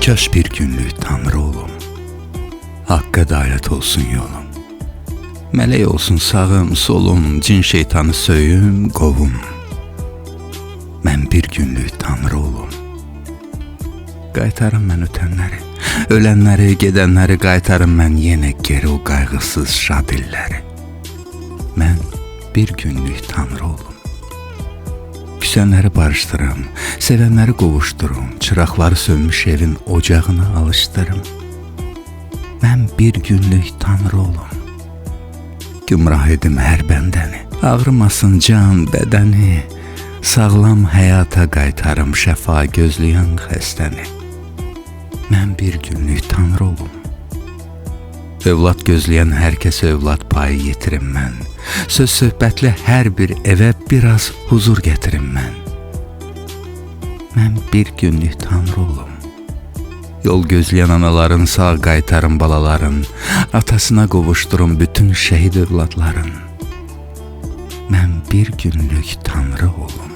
Kaş bir günlük Tanrı olum, Haqqqa ədalət olsun yolum. Mələk olsun sağım, solum, cin şeytanı söyüm, qovum. Mən bir günlük Tanrı olum. Qaytarım mən ötənləri, ölənləri, gedənləri qaytarım mən yenə geri o qayğısız şad illəri. Mən bir günlük Tanrı olum. Küsənləri barışdırım, sevənləri qovuşdurum, çıraqları sönmüş evin ocağına alışdırım. Mən bir günlük Tanrı olum. Gümrah edim hər bəndəni, ağrımasın can, bədəni, sağlam həyata qaytarım şəfa gözləyən xəstəni. Mən bir günlük Tanrı olum. Övlad gözləyən hər kəsə övlad payı yetirim mən. Söz söhbətli hər bir evə biraz huzur gətirim mən. Mən bir günlük Tanrı olum. Yol gözləyən anaların sağ qaytarım balaların, atasına qovuşdurum bütün şəhid övladların. Mən bir günlük Tanrı olum.